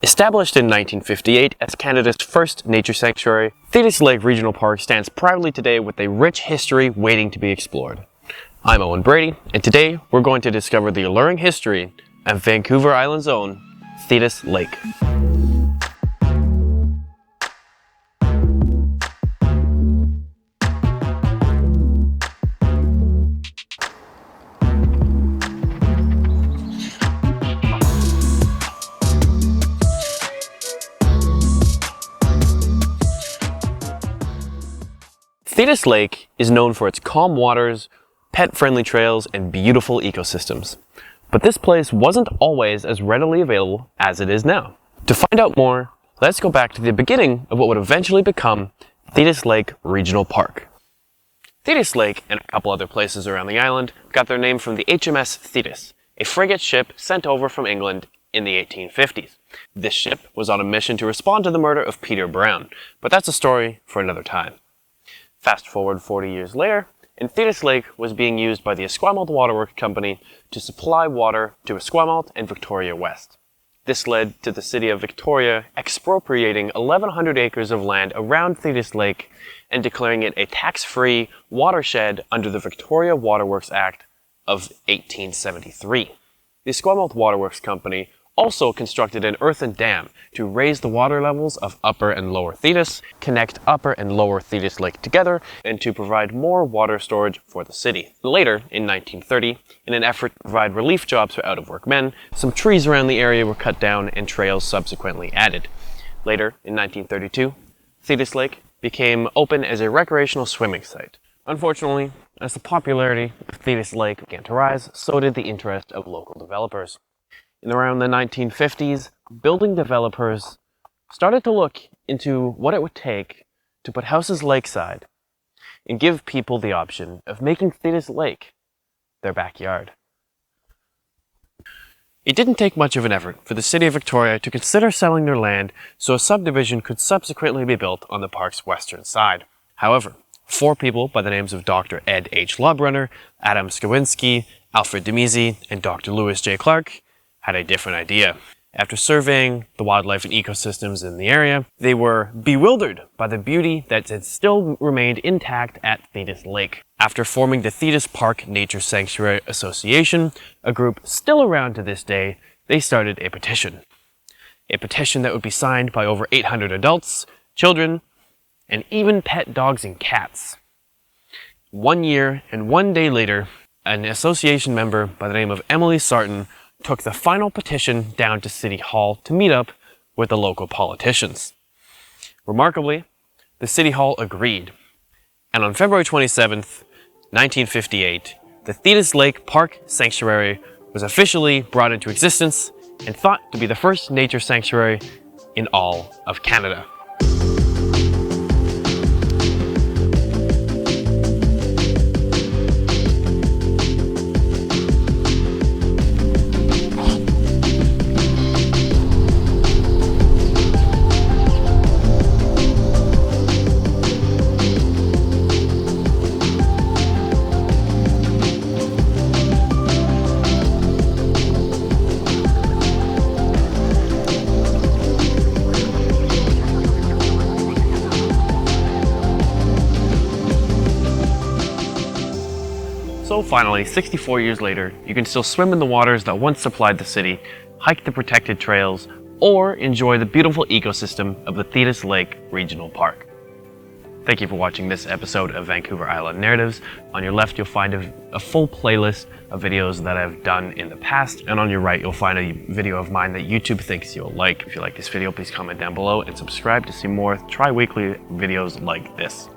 Established in 1958 as Canada's first nature sanctuary, Thetis Lake Regional Park stands proudly today with a rich history waiting to be explored. I'm Owen Brady, and today we're going to discover the alluring history of Vancouver Island's own Thetis Lake. Thetis Lake is known for its calm waters, pet-friendly trails, and beautiful ecosystems. But this place wasn't always as readily available as it is now. To find out more, let's go back to the beginning of what would eventually become Thetis Lake Regional Park. Thetis Lake and a couple other places around the island got their name from the HMS Thetis, a frigate ship sent over from England in the 1850s. This ship was on a mission to respond to the murder of Peter Brown, but that's a story for another time. Fast forward 40 years later, and Thetis Lake was being used by the Esquimalt Waterworks Company to supply water to Esquimalt and Victoria West. This led to the city of Victoria expropriating 1,100 acres of land around Thetis Lake and declaring it a tax-free watershed under the Victoria Waterworks Act of 1873. The Esquimalt Waterworks Company also constructed an earthen dam to raise the water levels of Upper and Lower Thetis, connect Upper and Lower Thetis Lake together, and to provide more water storage for the city. Later, in 1930, in an effort to provide relief jobs for out-of-work men, some trees around the area were cut down and trails subsequently added. Later, in 1932, Thetis Lake became open as a recreational swimming site. Unfortunately, as the popularity of Thetis Lake began to rise, so did the interest of local developers. In around the 1950s, building developers started to look into what it would take to put houses lakeside and give people the option of making Thetis Lake their backyard. It didn't take much of an effort for the city of Victoria to consider selling their land so a subdivision could subsequently be built on the park's western side. However, 4 people by the names of Dr. Ed H. Lobrenner, Adam Skowinski, Alfred Demese, and Dr. Lewis J. Clark had a different idea. After surveying the wildlife and ecosystems in the area, they were bewildered by the beauty that had still remained intact at Thetis Lake. After forming the Thetis Park Nature Sanctuary Association, a group still around to this day, they started a petition. A petition that would be signed by over 800 adults, children, and even pet dogs and cats. 1 year and 1 day later, an association member by the name of Emily Sarton took the final petition down to City Hall to meet up with the local politicians. Remarkably, the City Hall agreed, and on February 27th, 1958, the Thetis Lake Park Sanctuary was officially brought into existence and thought to be the first nature sanctuary in all of Canada. So finally, 64 years later, you can still swim in the waters that once supplied the city, hike the protected trails, or enjoy the beautiful ecosystem of the Thetis Lake Regional Park. Thank you for watching this episode of Vancouver Island Narratives. On your left, you'll find a full playlist of videos that I've done in the past, and on your right, you'll find a video of mine that YouTube thinks you'll like. If you like this video, please comment down below and subscribe to see more tri-weekly videos like this.